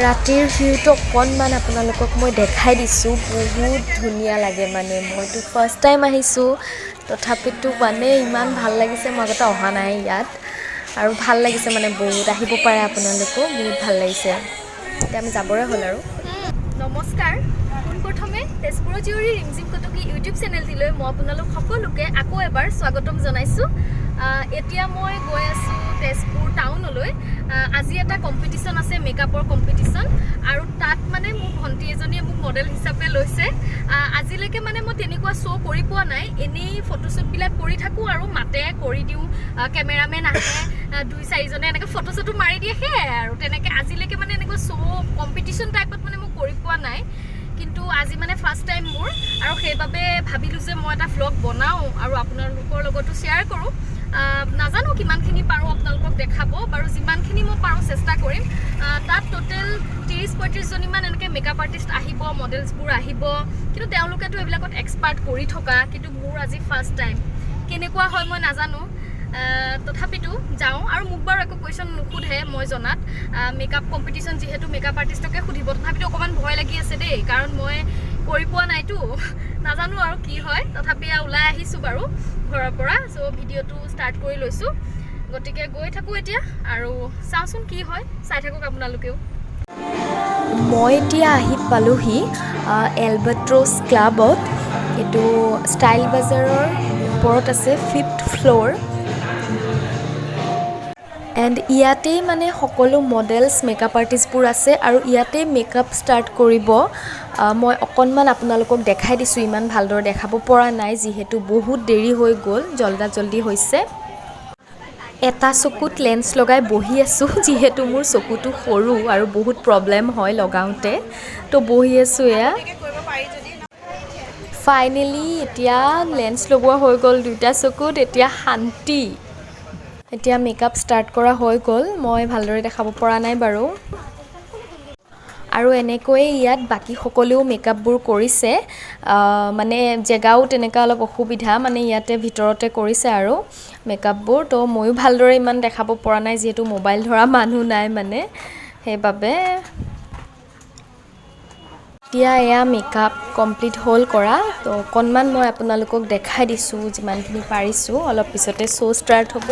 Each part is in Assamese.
ৰাতিৰ ভিউটো অকণমান আপোনালোকক মই দেখাই দিছোঁ বহুত ধুনীয়া লাগে মানে মইতো ফাৰ্ষ্ট টাইম আহিছোঁ তথাপিতো মানে ইমান ভাল লাগিছে মই আগতে অহা নাই ইয়াত আৰু ভাল লাগিছে মানে বহুত আহিব পাৰে আপোনালোকো বহুত ভাল লাগিছে এতিয়া আমি যাবৰে হ'ল আৰু নমস্কাৰ পোনপ্ৰথমে তেজপুৰৰ জীয়ৰী ৰিমজিম কটকী ইউটিউব চেনেলটিলৈ মই আপোনালোক সকলোকে আকৌ এবাৰ স্বাগতম জনাইছোঁ এতিয়া মই গৈ আছোঁ তেজপুৰ টাউনলৈ আজি এটা কম্পিটিশ্যন আছে মেকআপৰ কম্পিটিশ্যন আৰু তাত মানে মোৰ ভণ্টি এজনীয়ে মোক মডেল হিচাপে লৈছে আজিলৈকে মানে মই তেনেকুৱা শ্ব' কৰি পোৱা নাই এনেই ফটোশ্বুটবিলাক কৰি থাকোঁ আৰু মাতে কৰি দিওঁ কেমেৰামেন আহে 2-4জনে এনেকৈ ফটোশ্বুটো মাৰি দিয়ে সেয়াই আৰু তেনেকৈ আজিলৈকে মানে এনেকুৱা শ্ব' কম্পিটিশ্যন টাইপত মানে মই কৰি পোৱা নাই কিন্তু আজি মানে ফাৰ্ষ্ট টাইম মোৰ আৰু সেইবাবে ভাবিলোঁ যে মই এটা ভ্লগ বনাওঁ আৰু আপোনালোকৰ লগতো শ্বেয়াৰ কৰোঁ নাজানো কিমানখিনি পাৰোঁ আপোনালোকক দেখাব বাৰু যিমানখিনি মই পাৰোঁ চেষ্টা কৰিম তাত টোটেল 30-35জনীমান এনেকৈ মেকআপ আৰ্টিষ্ট আহিব মডেলছবোৰ আহিব কিন্তু তেওঁলোকেতো এইবিলাকত এক্সপাৰ্ট কৰি থকা কিন্তু মোৰ আজি ফাৰ্ষ্ট টাইম কেনেকুৱা হয় মই নাজানো তথাপিতো যাওঁ আৰু মোক বাৰু একো কুৱেশ্যন নুসুধে মই জনাত মেকআপ কম্পিটিশ্যন যিহেতু মেকআপ আৰ্টিষ্টকে সুধিব তথাপিতো অকণমান ভয় লাগি আছে দেই কাৰণ মই কৰি পোৱা নাইতো নাজানো আৰু কি হয় তথাপি ওলাই আহিছোঁ বাৰু ঘৰৰ পৰা চ' ভিডিঅ'টো ষ্টাৰ্ট কৰি লৈছোঁ গতিকে গৈ থাকোঁ এতিয়া আৰু চাওঁচোন কি হয় চাই থাকক আপোনালোকেও মই এতিয়া আহি পালোহি এলবাট্ৰছ ক্লাবত এইটো ষ্টাইল বাজাৰৰ ওপৰত আছে 5th ফ্ল'ৰ এণ্ড ইয়াতেই মানে সকলো মডেলছ মেকআপ আৰ্টিষ্টবোৰ আছে আৰু ইয়াতেই মেকআপ ষ্টাৰ্ট কৰিব মই অকণমান আপোনালোকক দেখাই দিছোঁ ইমান ভালদৰে দেখাব পৰা নাই যিহেতু বহুত দেৰি হৈ গ'ল জল্দি হৈছে এটা চকুত লেন্স লগাই বহি আছোঁ যিহেতু মোৰ চকুটো সৰু আৰু বহুত প্ৰব্লেম হয় লগাওঁতে তো বহি আছোঁ এয়া ফাইনেলি এতিয়া লেন্স লগোৱা হৈ গ'ল দুইটা চকুত এতিয়া শান্তি এতিয়া মেকআপ ষ্টাৰ্ট কৰা হৈ গ'ল মই ভালদৰে দেখাব পৰা নাই বাৰু আৰু এনেকৈয়ে ইয়াত বাকী সকলেও মেকআপবোৰ কৰিছে মানে জেগাও তেনেকুৱা অলপ অসুবিধা মানে ইয়াতে ভিতৰতে কৰিছে আৰু মেকআপবোৰ তো ময়ো ভালদৰে ইমান দেখাব পৰা নাই যিহেতু মোবাইল ধৰা মানুহ নাই মানে সেইবাবে এতিয়া এয়া মেকআপ কমপ্লিট হ'ল কৰা তো অকণমান মই আপোনালোকক দেখাই দিছোঁ যিমানখিনি পাৰিছোঁ অলপ পিছতে শ্ব' ষ্টাৰ্ট হ'ব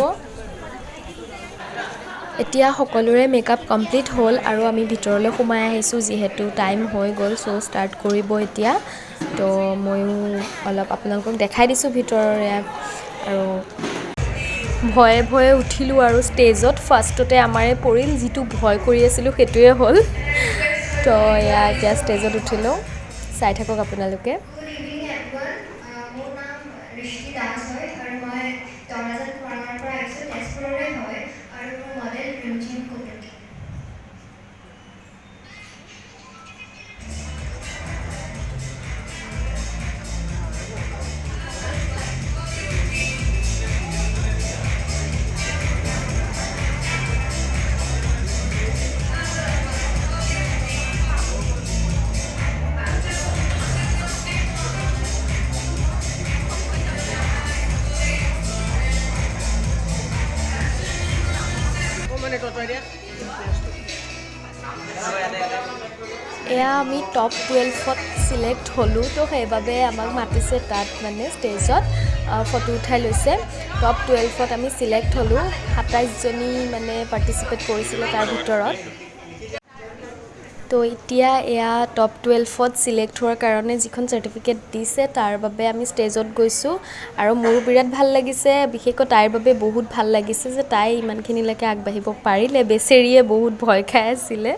এতিয়া সকলোৰে মেকআপ কমপ্লিট হ'ল আৰু আমি ভিতৰলৈ সোমাই আহিছোঁ যিহেতু টাইম হৈ গ'ল শ্ব' ষ্টাৰ্ট কৰিব এতিয়া তো ময়ো অলপ আপোনালোকক দেখাই দিছোঁ ভিতৰৰে আৰু ভয়ে উঠিলোঁ আৰু ষ্টেজত ফাৰ্ষ্টতে আমাৰে পৰিল যিটো ভয় কৰি আছিলোঁ সেইটোৱে হ'ল তো এয়া এতিয়া ষ্টেজত উঠিলোঁ চাই থাকক আপোনালোকে এয়া আমি টপ 12ত চিলেক্ট হ'লোঁ তো সেইবাবে আমাক মাতিছে তাত মানে ষ্টেজত ফটো উঠাই লৈছে টপ 12ত আমি চিলেক্ট হ'লোঁ 27জনী মানে পাৰ্টিচিপেট কৰিছিলে তাৰ ভিতৰত তো এতিয়া এয়া টপ 12ত চিলেক্ট হোৱাৰ কাৰণে যিখন চাৰ্টিফিকেট দিছে তাৰ বাবে আমি ষ্টেজত গৈছোঁ আৰু মোৰো বিৰাট ভাল লাগিছে বিশেষকৈ তাইৰ বাবে বহুত ভাল লাগিছে যে তাই ইমানখিনিলৈকে আগবাঢ়িব পাৰিলে বেচেৰিয়ে বহুত ভয় খাই আছিলে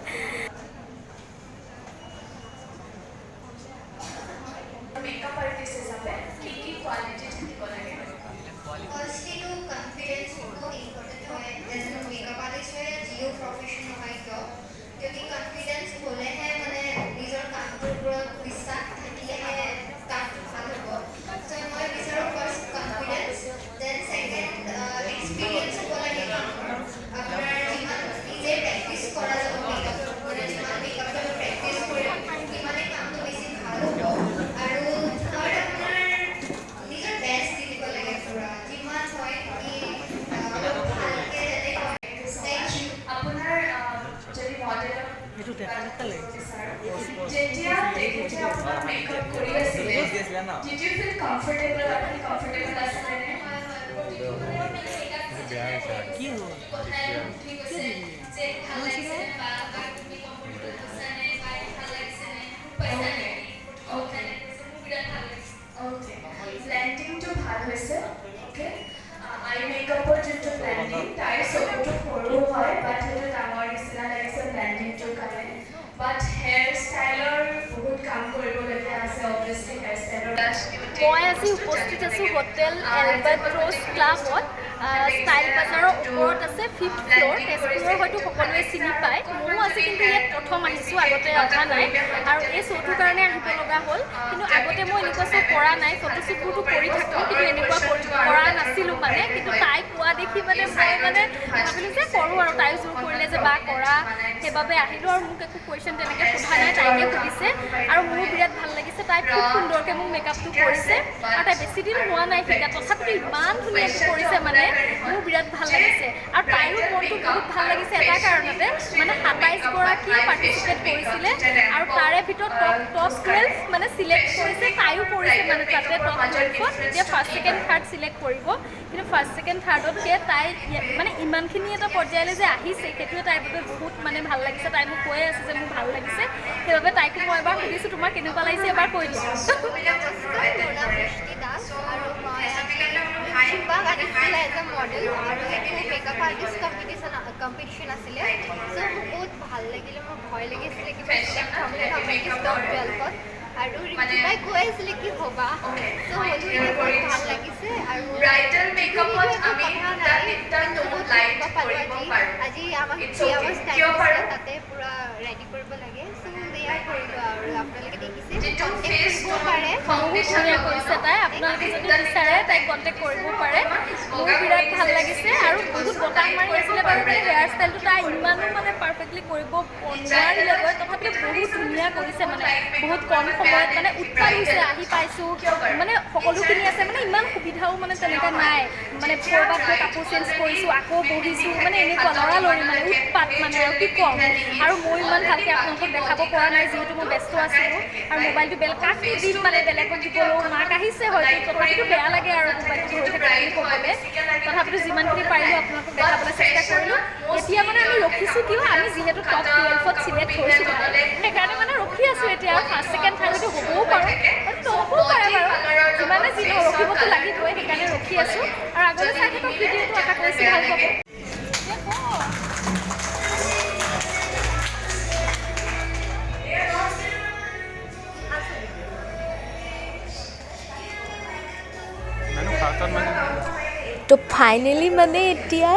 মই আজি উপস্থিত আছোঁ হোটেল এলবাট্ৰছ ক্লাবত ষ্টাইল বাজাৰৰ ওপৰত আছে 5th ফ্ল'ৰ তেজপুৰৰ হয়তো সকলোৱে চিনি পায় ময়ো আজি কিন্তু ইয়াত প্ৰথম আহিছোঁ আগতে অহা নাই আৰু এই শ্ব'টোৰ কাৰণে আহিব লগা হ'ল কিন্তু আগতে মই এনেকুৱা শ্ব' কৰা নাই ফটোশ্বুটবোৰতো কৰি থাকোঁ কিন্তু এনেকুৱা কৰা নাছিলোঁ মানে কিন্তু তাই কোৱা দেখি মানে মই মানে ভাবিলোঁ যে কৰোঁ আৰু তাইও জোৰ কৰিলে যে বা কৰা সেইবাবে আহিলোঁ আৰু মোক একো কুৱেশ্যন তেনেকৈ সোধা নাই তাইকে সুধিছে আৰু মোৰো বিৰাট ভাল লাগিছে তাই খুব সুন্দৰকৈ মোক মেকআপটো কৰিছে আৰু তাই বেছি দিন হোৱা নাই শিকা তথাপিতো ইমান ধুনীয়াকৈ কৰিছে মানে মোৰ বিৰাট ভাল লাগিছে আৰু তাইৰো মনটো বহুত ভাল লাগিছে এটা কাৰণতে মানে 27গৰাকীয়ে পাৰ্টিচিপেট কৰিছিলে আৰু তাৰে ভিতৰত টপ 12 মানে চিলেক্ট কৰিছে তাইও কৰিছে মানে তাতে টপ 12ত এতিয়া ফাৰ্ষ্ট ছেকেণ্ড থাৰ্ড চিলেক্ট কৰিব কিন্তু ফাৰ্ষ্ট ছেকেণ্ড থাৰ্ডতকৈ তাই মানে ইমানখিনি এটা পৰ্যায়লৈ যে আহিছে সেইটোৱে তাইৰ বাবে বহুত মানে ভাল লাগিছে তাই মোক কৈয়ে আছে যে মোৰ ভাল লাগিছে সেইবাবে তাইকো মই এবাৰ সুধিছোঁ তোমাৰ কেনেকুৱা লাগিছে এবাৰ কৈ দিয়া মডেল আৰু এইটো মেকআপ আৰ্টিষ্ট কম্পিটিশ্যন আছিলে চ' মোক বহুত ভাল লাগিলে মোৰ ভয় লাগিছিলে কিবা চিলেক্ট হ'বলৈ টপ 12ত আৰু ৰিমাই কৈ আছিলে কি হ'বা চ' হ'লেও বহুত ভাল লাগিছে আৰু আজি আমাক 3 hours টাইম দিছিলে তাতে পূৰা ৰেডি কৰিব লাগে চ' সেয়া কৰিলোঁ আৰু আপোনালোকে দেখিছে কণ্টেক্ট কৰিব পাৰে বহুত ধুনীয়া কৰিছে তাই আপোনালোকে যদি বিচাৰে তাইক কণ্টেক্ট কৰিব পাৰে মোৰ বিৰাট ভাল লাগিছে আৰু বহুত বটাহ মাৰি আছিলে বাৰু মানে হেয়াৰ ষ্টাইলটো তাই ইমানো মানে পাৰফেক্টলি কৰিব নোৱাৰিলেগৈ তথাপিও বহুত ধুনীয়া কৰিছে মানে বহুত কম সময়ত মানে উৎপাত হৈছে আহি পাইছোঁ মানে সকলোখিনি আছে মানে ইমান সুবিধাও মানে তেনেকুৱা নাই মানে ক'ৰবাত গৈ কাপোৰ চেঞ্জ কৰিছোঁ আকৌ বহিছোঁ মানে এনেকুৱা লৰালৰি মানে উৎপাত মানে আৰু কি ক'ম আৰু মই ইমান ভালকৈ আপোনালোকক দেখাব পৰা নাই যিহেতু মই ব্যস্ত আছিলোঁ আৰু মোবাইলটো কাক দিম মানে বেলেগক দিবলৈও মাক আহিছে হয়তো তথাপিতো বেয়া লাগে আৰু মোবাইলটো ধৰি থাকে বুলি ক'বলৈ তথাপিতো যিমানখিনি পাৰিলোঁ আপোনালোকক দেখাবলৈ চেষ্টা কৰিলোঁ এতিয়া মানে আমি ৰখিছোঁ কিয় আমি যিহেতু টপ 12ত চিলেক্ট হৈছোঁ সেইকাৰণে মানে ৰখি আছোঁ এতিয়া ফাৰ্ষ্ট ছেকেণ্ড থাৰ্ডটো হ'বও পাৰোঁ নহ'বও পাৰে বাৰু যিমানে যি নহওক ৰখিবতো লাগিবই সেইকাৰণে ৰখি আছোঁ আৰু আগলৈ চাই থাকক ভিডিঅ'টো আশা কৰিছোঁ ভাল পাব তো ফাইনেলি মানে এতিয়া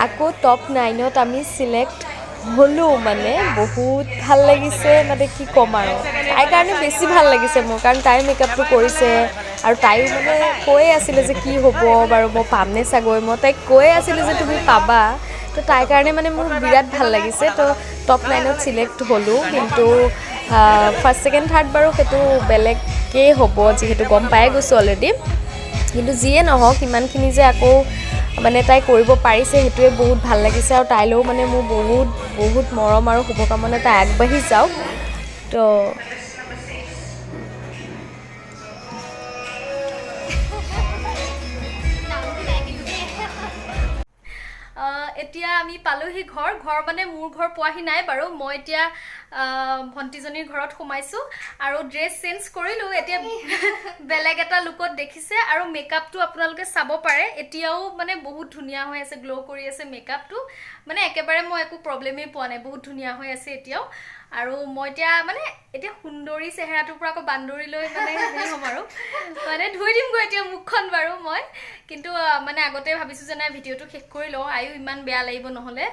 আকৌ টপ 9ত আমি চিলেক্ট হ'লোঁ মানে বহুত ভাল লাগিছে মানে কি ক'ম আৰু তাইৰ কাৰণে বেছি ভাল লাগিছে মোৰ কাৰণ তাইৰ মেকআপটো কৰিছে আৰু তাইও মানে কৈয়ে আছিলে যে কি হ'ব বাৰু মই পামনে চাগৈ মই তাইক কৈয়ে আছিলোঁ যে তুমি পাবা তো তাইৰ কাৰণে মানে মোৰ বিৰাট ভাল লাগিছে তো টপ 9ত চিলেক্ট হ'লোঁ কিন্তু ফাৰ্ষ্ট ছেকেণ্ড থাৰ্ড বাৰু সেইটো বেলেগকেই হ'ব যিহেতু গম পাই গৈছোঁ অলৰেডি কিন্তু যিয়ে নহওক ইমানখিনি যে আকৌ মানে তাই কৰিব পাৰিছে সেইটোৱে বহুত ভাল লাগিছে আৰু তাইলৈও মানে মোৰ বহুত বহুত মৰম আৰু শুভকামনা তাই আগবাঢ়ি যাওক তো এতিয়া আমি পালোহি ঘৰ মানে মোৰ ঘৰ পোৱাহি নাই বাৰু মই এতিয়া ভণ্টিজনীৰ ঘৰত সোমাইছোঁ আৰু ড্ৰেছ চেঞ্জ কৰিলোঁ এতিয়া বেলেগ এটা লুকত দেখিছে আৰু মেকআপটো আপোনালোকে চাব পাৰে এতিয়াও মানে বহুত ধুনীয়া হৈ আছে গ্ল' কৰি আছে মেকআপটো মানে একেবাৰে মই একো প্ৰব্লেমেই পোৱা নাই বহুত ধুনীয়া হৈ আছে এতিয়াও আৰু মই এতিয়া সুন্দৰী চেহেৰাটোৰ পৰা আকৌ বান্দৰীলৈ মানে হেৰি হ'ম আৰু মানে ধুই দিমগৈ এতিয়া মুখখন বাৰু মই কিন্তু মানে আগতে ভাবিছোঁ যে নাই ভিডিঅ'টো শেষ কৰি লওঁ আয়ো ইমান বেয়া লাগিব নহ'লে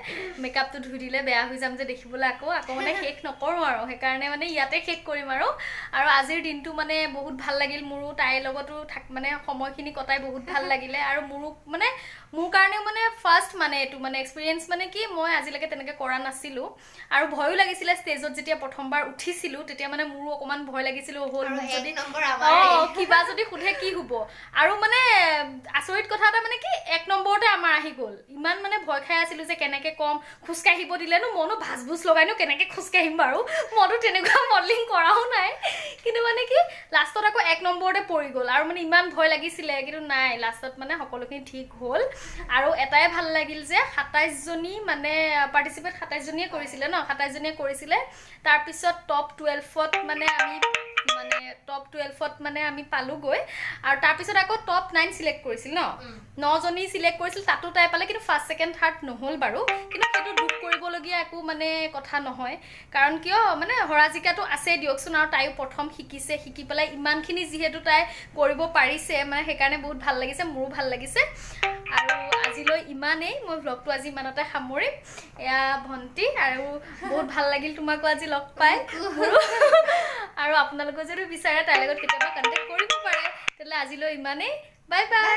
মেকআপটো ধুই দিলে বেয়া হৈ যাম যে দেখিবলৈ আকৌ মানে শেষ নকৰোঁ আৰু সেইকাৰণে মানে ইয়াতে শেষ কৰিম আৰু আজিৰ দিনটো মানে বহুত ভাল লাগিল মোৰো তাইৰ লগতো মানে সময়খিনি কটাই বহুত ভাল লাগিলে আৰু মোৰো মানে মোৰ কাৰণেও মানে ফাৰ্ষ্ট মানে এইটো মানে এক্সপিৰিয়েঞ্চ মানে কি মই আজিলৈকে তেনেকৈ কৰা নাছিলোঁ আৰু ভয়ো লাগিছিলে ষ্টেজত যেতিয়া প্ৰথমবাৰ উঠিছিলোঁ তেতিয়া মানে মোৰো অকণমান ভয় লাগিছিলে হ'ল মোক যদি কিবা যদি সোধে কি হ'ব আৰু মানে আচৰিত কথা এটা মানে কি 1 নম্বৰতে আমাৰ আহি গ'ল ইমান মানে ভয় খাই আছিলোঁ যে কেনেকৈ ক'ম খোজকাঢ়িব দিলেনো মইনো ভাজ ভুজ লগাইনো কেনেকৈ খোজকাঢ়িম বাৰু মইতো তেনেকুৱা মডেলিং কৰাও নাই কিন্তু মানে কি লাষ্টত আকৌ 1 নম্বৰতে পৰি গ'ল আৰু মানে ইমান ভয় লাগিছিলে কিন্তু নাই লাষ্টত মানে সকলোখিনি ঠিক হ'ল আৰু এটাই ভাল লাগিল যে 27 জনী মানে পাৰ্টিচিপেট 27 জনীয়ে কৰিছিলে ন 27 জনীয়ে কৰিছিলে তাৰপিছত টপ 12ত মানে আমি পালোগৈ আৰু তাৰপিছত আকৌ টপ 9 সিলেক্ট কৰিছিল ন 9 জনী সিলেক্ট কৰিছিল তাতো তাই পালে কিন্তু ফাৰ্ষ্ট সেকেন্ড থাৰ্ড নহ'ল বাৰু কিন্তু সেইটো দুখ কৰিবলগীয়া একো মানে কথা নহয় কাৰণ কিয় মানে হৰাজিকাটো আছে দিয়কচোন আৰু তাইও প্ৰথম শিকিছে শিকি পেলাই ইমানখিনি যিহেতু তাই কৰিব পাৰিছে মানে সেইকাৰণে বহুত ভাল লাগিছে মোৰো ভাল লাগিছে আৰু আজিলৈ ইমানেই মই ভ্লগটো আজি ইমানতে সামৰিম এয়া ভণ্টি আৰু বহুত ভাল লাগিল তোমাকো আজি লগ পাই আৰু আপোনালোকে যদি বিচাৰে তাইৰ লগত কেতিয়াবা কণ্টেক্ট কৰিব পাৰে তেতিয়াহ'লে আজিলৈ ইমানেই বাই বাই